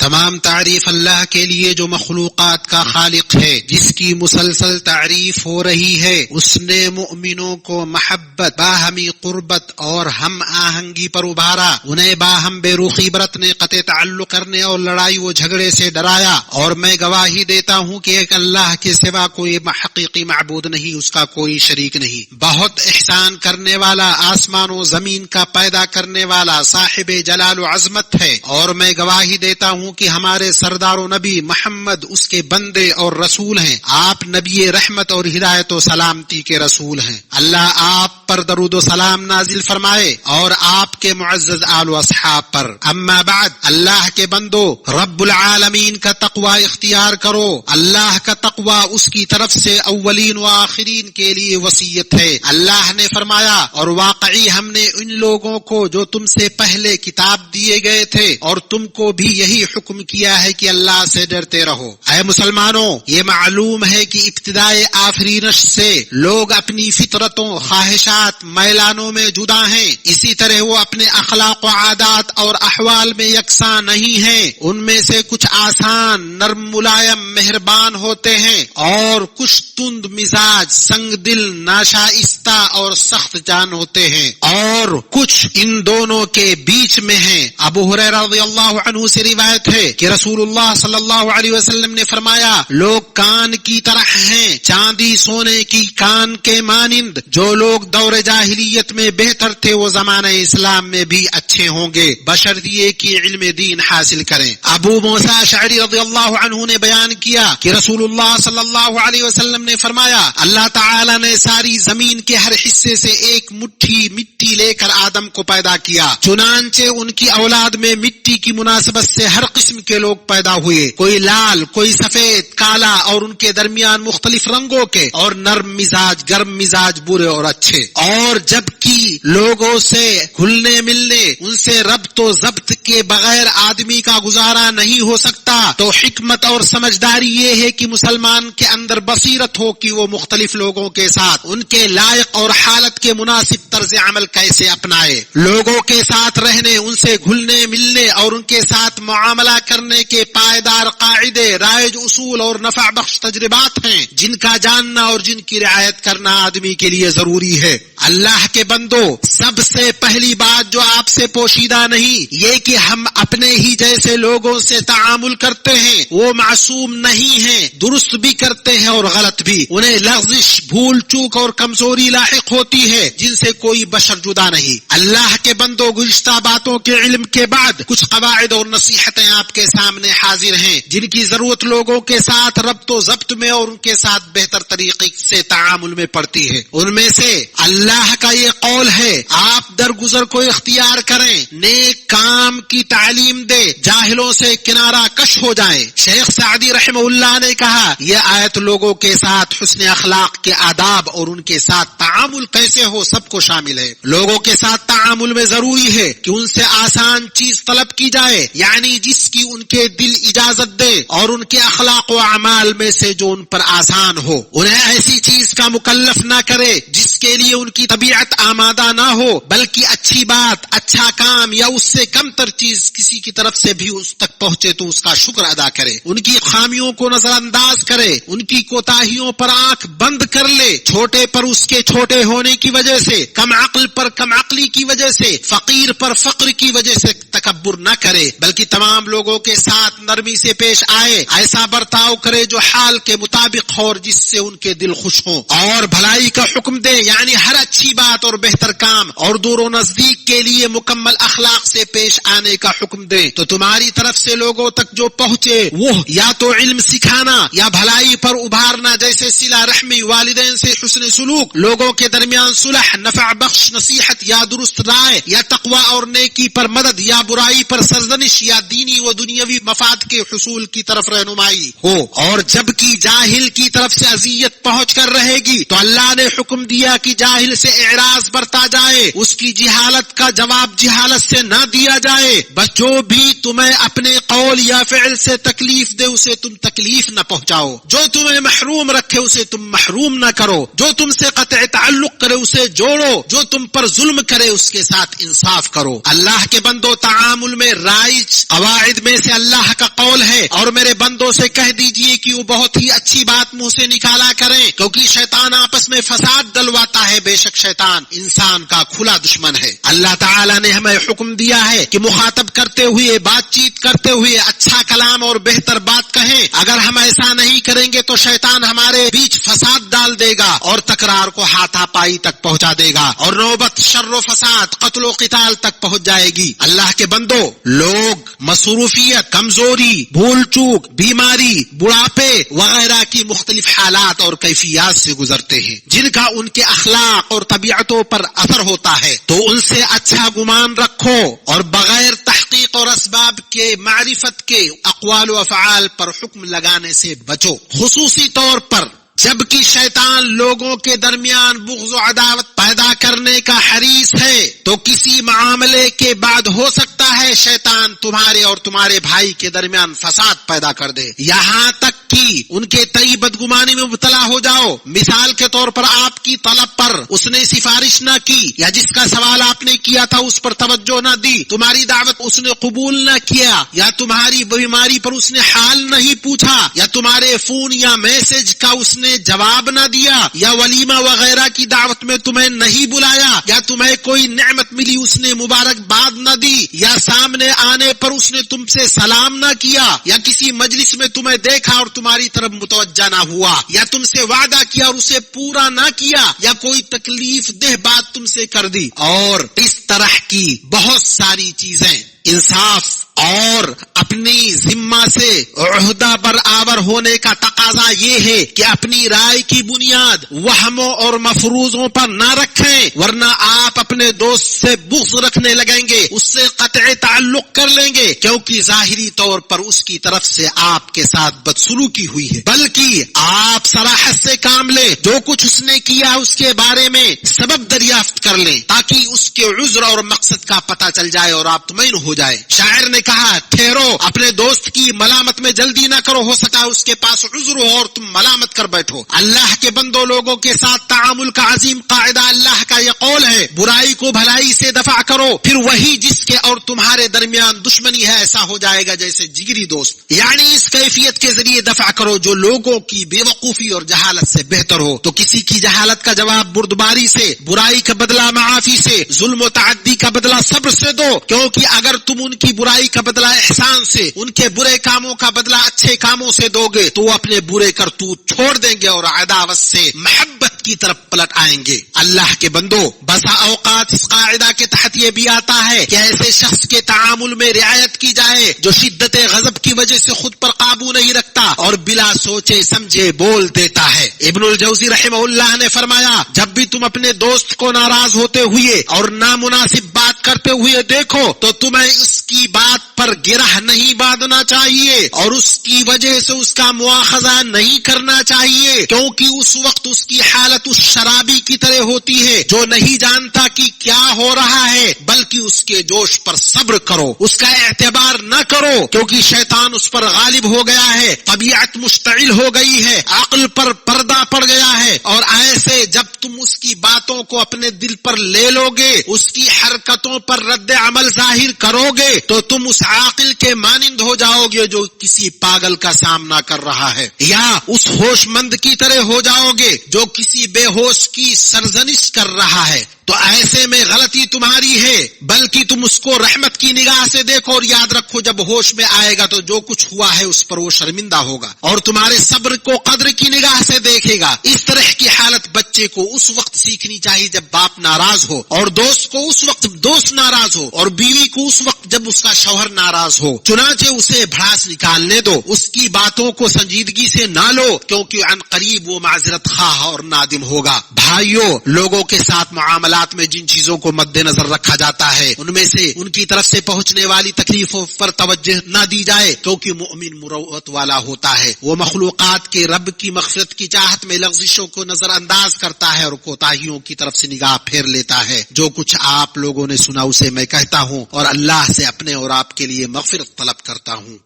تمام تعریف اللہ کے لیے جو مخلوقات کا خالق ہے، جس کی مسلسل تعریف ہو رہی ہے۔ اس نے مؤمنوں کو محبت، باہمی قربت اور ہم آہنگی پر ابھارا، انہیں باہم بے رخی برتنے، قطع تعلق کرنے اور لڑائی و جھگڑے سے ڈرایا، اور میں گواہی دیتا ہوں کہ ایک اللہ کے سوا کوئی حقیقی معبود نہیں، اس کا کوئی شریک نہیں۔ بہت احسان کرنے والا، آسمان و زمین کا پیدا کرنے والا، صاحب جلال و عظمت ہے، اور میں گواہی دیتا ہوں کہ ہمارے سردار و نبی محمد اس کے بندے اور رسول ہیں۔ آپ نبی رحمت اور ہدایت و سلامتی کے رسول ہیں۔ اللہ آپ پر درود و سلام نازل فرمائے اور آپ کے معزز آل و اصحاب پر۔ اما بعد، اللہ کے بندو، رب العالمین کا تقوی اختیار کرو۔ اللہ کا تقوی اس کی طرف سے اولین و آخرین کے لیے وصیت ہے۔ اللہ نے فرمایا، اور واقعی ہم نے ان لوگوں کو جو تم سے پہلے کتاب دیے گئے تھے اور تم کو بھی یہی حکم کیا ہے کہ اللہ سے ڈرتے رہو۔ اے مسلمانوں، یہ معلوم ہے کہ ابتدائے آفرینش سے لوگ اپنی فطرتوں، خواہشات، میلانوں میں جدا ہیں۔ اسی طرح وہ اپنے اخلاق و عادات اور احوال میں یکساں نہیں ہیں۔ ان میں سے کچھ آسان، نرم، ملائم، مہربان ہوتے ہیں، اور کچھ تند مزاج، سنگ دل، ناشائستہ اور سخت جان ہوتے ہیں، اور کچھ ان دونوں کے بیچ میں ہیں۔ ابو ہریرہ رضی اللہ عنہ سے روایت ہے کہ رسول اللہ صلی اللہ علیہ وسلم نے فرمایا، لوگ کان کی طرح ہیں، چاندی سونے کی کان کے مانند۔ جو لوگ دور جاہلیت میں بہتر تھے وہ زمانہ اسلام میں بھی اچھے ہوں گے، بشرطیے کہ علم دین حاصل کریں۔ ابو موسیٰ اشعری رضی اللہ عنہ نے بیان کیا کہ رسول اللہ صلی اللہ علیہ وسلم نے فرمایا، اللہ تعالی نے ساری زمین کے ہر حصے سے ایک مٹھی مٹی لے کر آدم کو پیدا کیا، چنانچہ ان کی اولاد میں مٹی کی مناسبت سے ہر قسم کے لوگ پیدا ہوئے، کوئی لال، کوئی سفید، کالا، اور ان کے درمیان مختلف رنگوں کے، اور نرم مزاج، گرم مزاج، برے اور اچھے۔ اور جب کی لوگوں سے گھلنے ملنے، ان سے ربط و ضبط کے بغیر آدمی کا گزارا نہیں ہو سکتا، تو حکمت اور سمجھداری یہ ہے کہ مسلمان کے اندر بصیرت ہو کہ وہ مختلف لوگوں کے ساتھ ان کے لائق اور حالت کے مناسب طرز عمل کیسے اپنائے۔ لوگوں کے ساتھ رہنے، ان سے گھلنے ملنے اور ان کے ساتھ معاملہ کرنے کے پائیدار قاعدے، رائج اصول اور نفع بخش تجربات ہیں، جن کا جاننا اور جن کی رعایت کرنا آدمی کے لیے ضروری ہے۔ اللہ کے بندو، سب سے پہلی بات جو آپ سے پوشیدہ نہیں، یہ کہ ہم اپنے ہی جیسے لوگوں سے تعامل کرتے ہیں۔ وہ معصوم نہیں ہیں، درست بھی کرتے ہیں اور غلط بھی، انہیں لغزش، بھول چوک اور کمزوری لاحق ہوتی ہے، جن سے کوئی بشر جدا نہیں۔ اللہ کے بندو، گزشتہ باتوں کے علم کے بعد کچھ قواعد اور نصیحتیں آپ کے سامنے حاضر ہیں، جن کی ضرورت لوگوں کے ساتھ ربط و ضبط میں اور ان کے ساتھ بہتر طریقے سے تعامل میں پڑتی ہے۔ ان میں سے اللہ کا یہ قول ہے، آپ درگزر کو اختیار کریں، نیک کام کی تعلیم دے، جاہلوں سے کنارہ کش ہو جائیں۔ شیخ سعدی رحمہ اللہ نے کہا، یہ آیت لوگوں کے ساتھ حسن اخلاق کے آداب اور ان کے ساتھ تعامل کیسے ہو سب کو شامل ہے۔ لوگوں کے ساتھ تعامل میں ضروری ہے کہ ان سے آسان چیز طلب کی جائے، یعنی جس کی ان کے دل اجازت دے، اور ان کے اخلاق و اعمال میں سے جو ان پر آسان ہو۔ انہیں ایسی چیز کا مکلف نہ کرے جس کے لیے ان کی طبیعت آمادہ نہ ہو، بلکہ اچھی بات، اچھا کام یا اس سے کم تر چیز کسی کی طرف سے بھی اس تک پہنچے تو اس کا شکر ادا کرے، ان کی خامیوں کو نظر انداز کرے، ان کی کوتاہیوں پر آنکھ بند کر لے، چھوٹے پر اس کے چھوٹے ہونے کی وجہ سے، کم عقل پر کم عقلی کی وجہ سے، فقیر پر فقر کی وجہ سے تکبر نہ کرے، بلکہ تمام لوگوں کے ساتھ نرمی سے پیش آئے، ایسا برتاؤ کرے جو حال کے مطابق ہو اور جس سے ان کے دل خوش ہوں، اور بھلائی کا حکم دے، یعنی ہر اچھی بات اور بہتر کام اور دور و نزدیک کے لیے مکمل اخلاق سے پیش آنے کا حکم دے۔ تو تمہاری طرف سے لوگوں تک جو پہنچے وہ یا تو علم سکھانا یا بھلائی پر ابھارنا، جیسے صلہ رحمی، والدین سے حسن سلوک، لوگوں کے درمیان صلح، نفع بخش نصیحت یا درست رائے، یا تقوی اور نیکی پر مدد، یا برائی پر سرزنش، یا دینی و دنیاوی مفاد کے حصول کی طرف رہنمائی ہو۔ اور جب کی جاہل کی طرف سے اذیت پہنچ کر رہے گی تو اللہ نے حکم دیا کہ جاہل سے اعراض برتا جائے، اس کی جہالت کا جواب جہالت سے نہ دیا جائے، بس جو بھی تمہیں اپنے قول یا فعل سے تکلیف دے اسے تم تکلیف نہ پہنچاؤ، جو تمہیں محروم رکھے اسے تم محروم نہ کرو، جو تم سے قطع تعلق کرے اسے جوڑو، جو تم پر ظلم کرے اس کے ساتھ انصاف کرو۔ اللہ کے بندو، تعامل میں رائج قواعد آیت میں سے اللہ کا قول ہے، اور میرے بندوں سے کہہ دیجئے کہ وہ بہت ہی اچھی بات منہ سے نکالا کریں، کیونکہ شیطان آپس میں فساد ڈلواتا ہے، بے شک شیطان انسان کا کھلا دشمن ہے۔ اللہ تعالیٰ نے ہمیں حکم دیا ہے کہ مخاطب کرتے ہوئے، بات چیت کرتے ہوئے اچھا کلام اور بہتر بات کہیں۔ اگر ہم ایسا نہیں کریں گے تو شیطان ہمارے بیچ فساد ڈال دے گا اور تکرار کو ہاتھا پائی تک پہنچا دے گا، اور نوبت شر و فساد، قتل و قتال تک پہنچ جائے گی۔ اللہ کے بندو، لوگ مصروفیت، کمزوری، بھول چوک، بیماری، بڑھاپے وغیرہ کی مختلف حالات اور کیفیات سے گزرتے ہیں، جن کا ان کے اخلاق اور طبیعتوں پر اثر ہوتا ہے، تو ان سے اچھا گمان رکھو اور بغیر تحقیق اور اسباب کے معرفت کے اقوال و افعال پر حکم لگانے سے بچو، خصوصی طور پر جبکہ شیطان لوگوں کے درمیان بغض و عداوت پیدا کرنے کا حریص ہے، تو کسی معاملے کے بعد ہو سکتا ہے شیطان تمہارے اور تمہارے بھائی کے درمیان فساد پیدا کر دے، یہاں تک کہ ان کے تئیں بدگمانی میں مبتلا ہو جاؤ۔ مثال کے طور پر آپ کی طلب پر اس نے سفارش نہ کی، یا جس کا سوال آپ نے کیا تھا اس پر توجہ نہ دی، تمہاری دعوت اس نے قبول نہ کیا، یا تمہاری بیماری پر اس نے حال نہیں پوچھا، یا تمہارے فون یا میسج کا اس نے جواب نہ دیا، یا ولیمہ وغیرہ کی دعوت میں تمہیں نہیں بلایا، یا تمہیں کوئی نعمت ملی اس نے مبارکباد نہ دی، یا سامنے آنے پر اس نے تم سے سلام نہ کیا، یا کسی مجلس میں تمہیں دیکھا اور تمہاری طرف متوجہ نہ ہوا، یا تم سے وعدہ کیا اور اسے پورا نہ کیا، یا کوئی تکلیف دہ بات تم سے کر دی، اور اس طرح کی بہت ساری چیزیں۔ انصاف اور اپنی ذمہ سے عہدہ برآور ہونے کا تقاضا یہ ہے کہ اپنی رائے کی بنیاد وہموں اور مفروضوں پر نہ رکھیں، ورنہ آپ اپنے دوست سے بغض رکھنے لگیں گے، اس سے قطع تعلق کر لیں گے، کیونکہ ظاہری طور پر اس کی طرف سے آپ کے ساتھ بدسلوکی ہوئی ہے، بلکہ آپ صراحت سے کام لیں، جو کچھ اس نے کیا اس کے بارے میں سبب دریافت کر لیں، تاکہ اس کے عذر اور مقصد کا پتہ چل جائے اور آپ مطمئن ہو جائے۔ شاعر نے کہا، ٹھہرو، اپنے دوست کی ملامت میں جلدی نہ کرو، ہو سکا اس کے پاس عذر ہو اور تم ملامت کر بیٹھو۔ اللہ کے بندوں، لوگوں کے ساتھ تعامل کا عظیم قاعدہ اللہ کا یہ قول ہے، برائی کو بھلائی سے دفع کرو، پھر وہی جس کے اور تمہارے درمیان دشمنی ہے ایسا ہو جائے گا جیسے جگری دوست، یعنی اس کیفیت کے ذریعے دفع کرو جو لوگوں کی بے وقوفی اور جہالت سے بہتر ہو۔ تو کسی کی جہالت کا جواب بردباری سے، برائی کا بدلہ معافی سے، ظلم و تعدی کا بدلہ صبر سے دو، کیونکہ اگر تم ان کی برائی کا بدلہ احسان سے، ان کے برے کاموں کا بدلہ اچھے کاموں سے دو گے تو وہ اپنے برے کرتوت چھوڑ دیں گے اور عداوت سے محبت کی طرف پلٹ آئیں گے۔ اللہ کے بندو، بسا اوقات اس قاعدہ کے تحت یہ بھی آتا ہے کہ ایسے شخص کے تعامل میں رعایت کی جائے جو شدت غضب کی وجہ سے خود پر قابو نہیں رکھتا اور بلا سوچے سمجھے بول دیتا ہے۔ ابن الجوزی رحمہ اللہ نے فرمایا، جب بھی تم اپنے دوست کو ناراض ہوتے ہوئے اور نامناسب بات کرتے ہوئے دیکھو تو تمہیں اس کی بات پر گرہ نہیں باندھنا چاہیے اور اس کی وجہ سے اس کا مواخذہ نہیں کرنا چاہیے، کیونکہ اس وقت اس کی حالت اس شرابی کی طرح ہوتی ہے جو نہیں جانتا کہ کیا ہو رہا ہے، بلکہ اس کے جوش پر صبر کرو، اس کا اعتبار نہ کرو، کیونکہ شیطان اس پر غالب ہو گیا ہے، طبیعت مشتعل ہو گئی ہے، عقل پر پردہ پڑ گیا ہے، اور ایسے جب تم اس کی باتوں کو اپنے دل پر لے لو گے، اس کی حرکتوں پر رد عمل ظاہر کرو گے تو تم اس عاقل کے مانند ہو جاؤ گے جو کسی پاگل کا سامنا کر رہا ہے، یا اس ہوش مند کی طرح ہو جاؤ گے جو کسی بے ہوش کی سرزنش کر رہا ہے۔ تو ایسے میں غلطی تمہاری ہے، بلکہ تم اس کو رحمت کی نگاہ سے دیکھو اور یاد رکھو جب ہوش میں آئے گا تو جو کچھ ہوا ہے اس پر وہ شرمندہ ہوگا اور تمہارے صبر کو قدر کی نگاہ سے دیکھے گا۔ اس طرح کی حالت بچے کو اس وقت سیکھنی چاہیے جب باپ ناراض ہو، اور دوست کو اس وقت دوست ناراض ہو، اور بیوی کو اس وقت جب اس کا شوہر ناراض ہو۔ چنانچہ اسے بھڑاس نکالنے دو، اس کی باتوں کو سنجیدگی سے نہ لو، کیونکہ عن قریب وہ معذرت خواہ اور نادم ہوگا۔ بھائیو، لوگوں کے ساتھ معاملات میں جن چیزوں کو مد نظر رکھا جاتا ہے ان میں سے ان کی طرف سے پہنچنے والی تکلیفوں پر توجہ نہ دی جائے، کیونکہ مؤمن مروت والا ہوتا ہے، وہ مخلوقات کے رب کی مغفرت کی چاہت میں لغزشوں کو نظر انداز کرتا ہے اور کوتاہیوں کی طرف سے نگاہ پھیر لیتا ہے۔ جو کچھ آپ لوگوں نے سنا اسے میں کہتا ہوں اور اللہ سے اپنے اور آپ کے لیے مغفرت طلب کرتا ہوں۔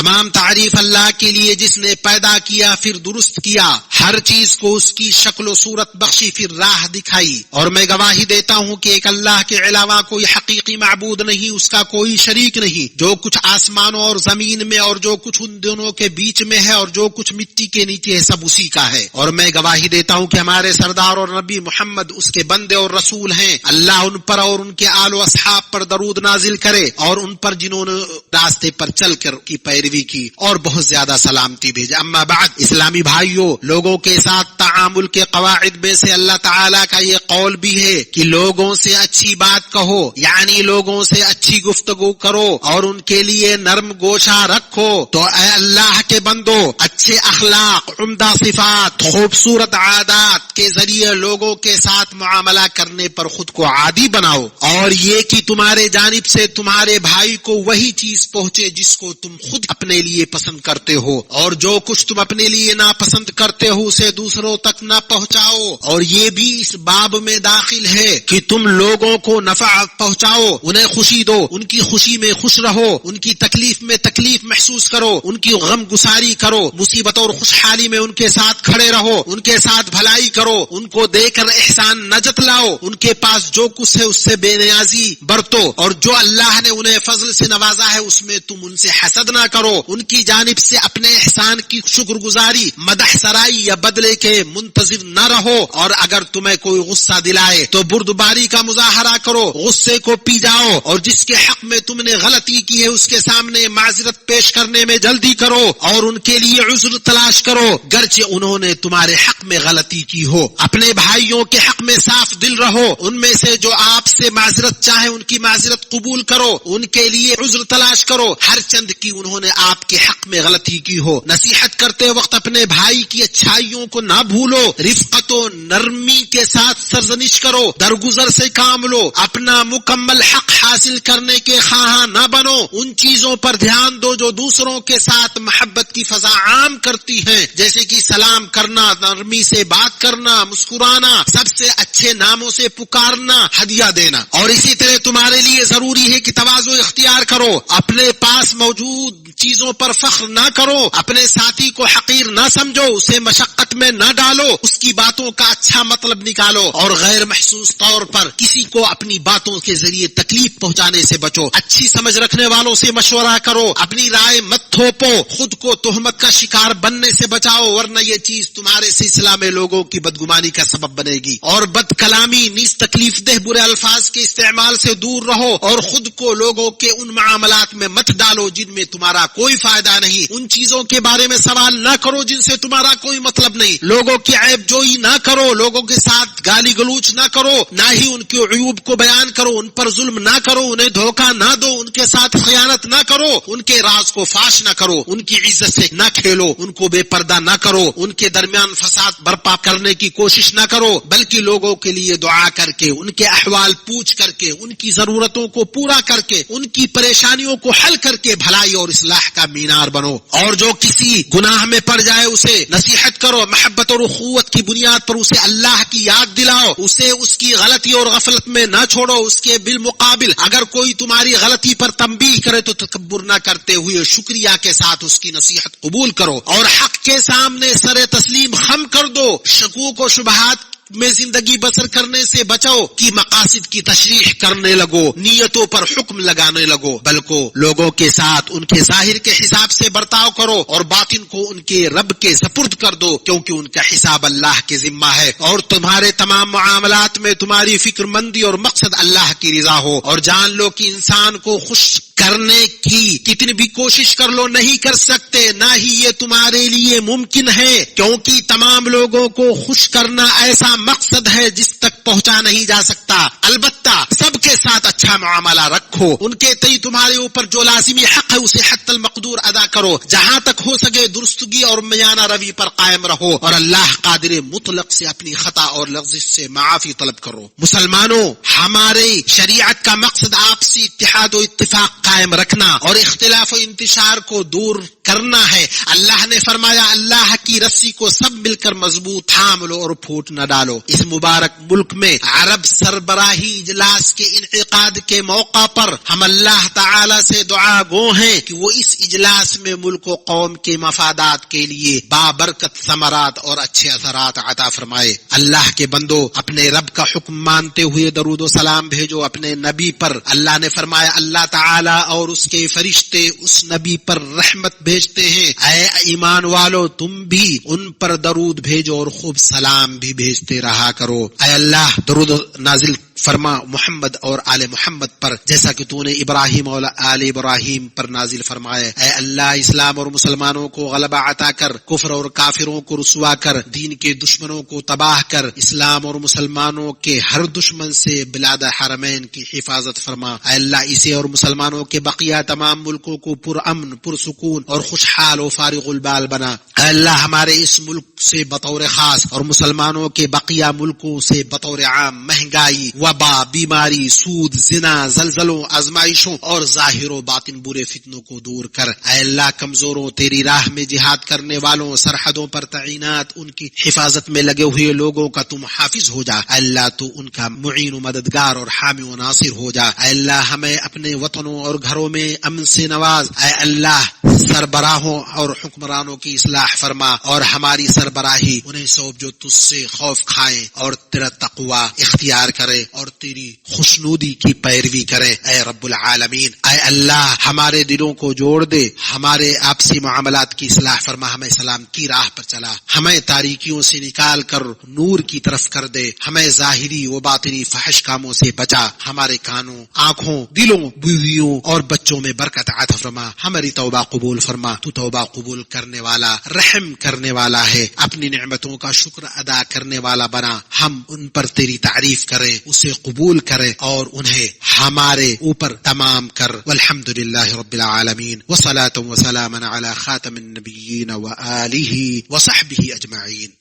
تمام تعریف اللہ کے لیے جس نے پیدا کیا پھر درست کیا، ہر چیز کو اس کی شکل و صورت بخشی پھر راہ دکھائی، اور میں گواہی دیتا ہوں کہ ایک اللہ کے علاوہ کوئی حقیقی معبود نہیں، اس کا کوئی شریک نہیں۔ جو کچھ آسمانوں اور زمین میں اور جو کچھ ان دونوں کے بیچ میں ہے اور جو کچھ مٹی کے نیچے ہے سب اسی کا ہے، اور میں گواہی دیتا ہوں کہ ہمارے سردار اور نبی محمد اس کے بندے اور رسول ہیں۔ اللہ ان پر اور ان کے آل و اصحاب پر درود نازل کرے اور ان پر جنہوں نے راستے پر چل کر کی پیروی کی اور بہت زیادہ سلامتی بھیجا۔ اما بعد، اسلامی بھائیوں، لوگوں کے ساتھ تعامل کے قواعد میں سے اللہ تعالیٰ کا یہ قول بھی ہے کہ لوگوں سے اچھی بات کہو، یعنی لوگوں سے اچھی گفتگو کرو اور ان کے لیے نرم گوشہ رکھو۔ تو اے اللہ کے بندو، اچھے اخلاق، عمدہ صفات، خوبصورت عادات کے ذریعے لوگوں کے ساتھ معاملہ کرنے پر خود کو عادی بناؤ، اور یہ کہ تمہارے جانب سے تمہارے بھائی کو وہی چیز پہنچے جس کو تم خود اپنے لیے پسند کرتے ہو، اور جو کچھ تم اپنے لیے ناپسند کرتے ہو اسے دوسروں تک نہ پہنچاؤ۔ اور یہ بھی اس باب میں داخل ہے کہ تم لوگوں کو نفع پہنچاؤ، انہیں خوشی دو، ان کی خوشی میں خوش رہو، ان کی تکلیف میں تکلیف محسوس کرو، ان کی غم گساری کرو، مصیبت اور خوشحالی میں ان کے ساتھ کھڑے رہو، ان کے ساتھ بھلائی کرو، ان کو دے کر احسان نہ جتلاؤ، ان کے پاس جو کچھ ہے اس سے بے نیازی برتو، اور جو اللہ نے انہیں فضل سے نوازا ہے اس میں تم ان سے حسد نہ کرو، ان کی جانب سے اپنے احسان کی شکر گزاری، مدح سرائی یا بدلے کے منتظر نہ رہو، اور اگر تمہیں کوئی غصہ دلائے تو بردباری کا مظاہرہ کرو، غصے کو پی جاؤ، اور جس کے حق میں تم نے غلطی کی ہے اس کے سامنے معذرت پیش کرنے میں جلدی کرو اور ان کے لیے عذر تلاش کرو گرچہ انہوں نے تمہارے حق میں غلطی کی ہو۔ اپنے بھائیوں کے حق میں صاف دل رہو، ان میں سے جو آپ سے معذرت چاہے ان کی معذرت قبول کرو، ان کے لیے عذر تلاش کرو ہر چند کی انہوں نے آپ کے حق میں غلطی کی ہو۔ نصیحت کرتے وقت اپنے بھائی کی اچھائیوں کو نہ بھولو، رفقت و نرمی کے ساتھ سرزنش کرو، درگزر سے کام لو، اپنا مکمل حق حاصل کرنے کے خواہاں نہ بنو، ان چیزوں پر دھیان دو جو دوسروں کے ساتھ محبت کی فضا عام کرتی ہیں، جیسے کہ سلام کرنا، نرمی سے بات کرنا، مسکرانا، سب سے اچھے ناموں سے پکارنا، ہدیہ دینا۔ اور اسی طرح تمہارے لیے ضروری ہے کہ تواضع اختیار کرو، اپنے پاس موجود چیزوں پر فخر نہ کرو، اپنے ساتھی کو حقیر نہ سمجھو، اسے مشقت میں نہ ڈالو، اس کی باتوں کا اچھا مطلب نکالو، اور غیر محسوس طور پر کسی کو اپنی باتوں کے ذریعے تکلیف پہنچانے سے بچو۔ اچھی سمجھ رکھنے والوں سے مشورہ کرو، اپنی رائے مت تھوپو، خود کو تہمت کا شکار بننے سے بچاؤ، ورنہ یہ چیز تمہارے سلسلہ میں لوگوں کی بدگمانی کا سبب بنے گی۔ اور بد کلامی، نیز تکلیف دہ برے الفاظ کے استعمال سے دور رہو، اور خود کو لوگوں کے ان معاملات میں مت ڈالو جن میں تمہارا کوئی فائدہ نہیں، ان چیزوں کے بارے میں سوال نہ کرو جن سے تمہارا کوئی مطلب نہیں، لوگوں کی عیب جوئی نہ کرو، لوگوں کے ساتھ گالی گلوچ نہ کرو، نہ ہی ان کے عیوب کو بیان کرو، ان پر ظلم نہ کرو، انہیں دھوکہ نہ دو، ان کے ساتھ خیانت نہ کرو، ان کے راز کو فاش نہ کرو، ان کی عزت سے نہ کھیلو، ان کو بے پردہ نہ کرو، ان کے درمیان فساد برپا کرنے کی کوشش نہ کرو، بلکہ لوگوں کے لیے دعا کر کے، ان کے احوال پوچھ کر کے، ان کی ضرورتوں کو پورا کر کے، ان کی پریشانیوں کو حل کر کے بھلائی اور اصلاح کا مینار بنو۔ اور جو کسی گناہ میں پڑ جائے اسے نصیحت کرو، محبت اور اخوت کی بنیاد پر اسے اللہ کی یاد دلاؤ، اسے اس کی غلطی اور غفلت میں نہ چھوڑو، اس کے بالمقابل اگر کوئی تمہاری غلطی پر تنبیہ کرے تو تکبر نہ کرتے ہوئے شکریہ کے ساتھ اس کی نصیحت قبول کرو، اور حق کے سامنے سر تسلیم خم کر دو، شکوک و شبہات میں زندگی بسر کرنے سے بچو کہ مقاصد کی تشریح کرنے لگو، نیتوں پر حکم لگانے لگو، بلکہ لوگوں کے ساتھ ان کے ظاہر کے حساب سے برتاؤ کرو اور باطن کو ان کے رب کے سپرد کر دو، کیونکہ ان کا حساب اللہ کے ذمہ ہے، اور تمہارے تمام معاملات میں تمہاری فکر مندی اور مقصد اللہ کی رضا ہو، اور جان لو کہ انسان کو خوش کرنے کی کتنی بھی کوشش کر لو نہیں کر سکتے، نہ ہی یہ تمہارے لیے ممکن ہے، کیونکہ تمام لوگوں کو خوش کرنا ایسا مقصد ہے جس تک پہنچا نہیں جا سکتا۔ البتہ سب کے ساتھ اچھا معاملہ رکھو، ان کے تئیں تمہارے اوپر جو لازمی حق ہے اسے حت المقدور ادا کرو، جہاں تک ہو سکے درستگی اور میانہ روی پر قائم رہو، اور اللہ قادر مطلق سے اپنی خطا اور لغزش سے معافی طلب کرو۔ مسلمانوں، ہمارے شریعت کا مقصد آپسی اتحاد و اتفاق قائم رکھنا اور اختلاف و انتشار کو دور کرنا ہے۔ اللہ نے فرمایا، اللہ کی رسی کو سب مل کر مضبوط تھام لو اور پھوٹ نہ ڈالو۔ اس مبارک ملک میں عرب سربراہی اجلاس کے انعقاد کے موقع پر ہم اللہ تعالی سے دعا گو ہیں کہ وہ اس اجلاس میں ملک و قوم کے مفادات کے لیے بابرکت ثمرات اور اچھے اثرات عطا فرمائے۔ اللہ کے بندو، اپنے رب کا حکم مانتے ہوئے درود و سلام بھیجو اپنے نبی پر۔ اللہ نے فرمایا اللہ تعالی اور اس کے فرشتے اس نبی پر رحمت بھیجتے ہیں، اے ایمان والو تم بھی ان پر درود بھیجو اور خوب سلام بھی بھیجتے رہا کرو۔ اے اللہ درود نازل فرما محمد اور آل محمد پر جیسا کہ تو نے ابراہیم اور آل ابراہیم پر نازل فرمائے۔ اے اللہ اسلام اور مسلمانوں کو غلبہ عطا کر، کفر اور کافروں کو رسوا کر، دین کے دشمنوں کو تباہ کر، اسلام اور مسلمانوں کے ہر دشمن سے بلاد حرمین کی حفاظت فرما۔ اے اللہ اسے اور مسلمانوں کے بقیہ تمام ملکوں کو پرامن، پرسکون اور خوشحال و فارغ البال بنا۔ اے اللہ ہمارے اس ملک سے بطور خاص اور مسلمانوں کے بقیہ ملکوں سے بطور عام مہنگائی، وبا، بیماری، سود، زنا، زلزلوں، آزمائشوں اور ظاہر و باطن برے فتنوں کو دور کر۔ اے اللہ کمزوروں، تیری راہ میں جہاد کرنے والوں، سرحدوں پر تعینات ان کی حفاظت میں لگے ہوئے لوگوں کا تم حافظ ہو جا۔ اے اللہ تو ان کا معین و مددگار اور حامی و ناصر ہو جا۔ اے اللہ ہمیں اپنے وطنوں اور گھروں میں امن سے نواز۔ اے اللہ سربراہوں اور حکمرانوں کی اصلاح فرما اور ہماری سربراہی انہیں سونپ جو تجھ سے خوف کھائیں اور تیرا تقوی اختیار کرے اور تیری خوشنودی کی پیروی کرے۔ اے رب العالمین، اے اللہ ہمارے دلوں کو جوڑ دے، ہمارے آپسی معاملات کی اصلاح فرما، ہمیں سلام کی راہ پر چلا، ہمیں تاریکیوں سے نکال کر نور کی طرف کر دے، ہمیں ظاہری و باطنی فحش کاموں سے بچا، ہمارے کانوں، آنکھوں، دلوں، بیویوں اور بچوں میں برکت عطا فرما، ہماری توبہ قبول فرما۔ تو توبہ قبول کرنے والا، رحم کرنے والا ہے، اپنی نعمتوں کا شکر ادا کرنے والا بنا، ہم ان پر تیری تعریف کریں، اسے قبول کریں اور انہیں ہمارے اوپر تمام کر۔ والحمدللہ رب العالمین، وصلاۃ وسلاما علی خاتم النبیین وآلہ وصحبہ اجمعین۔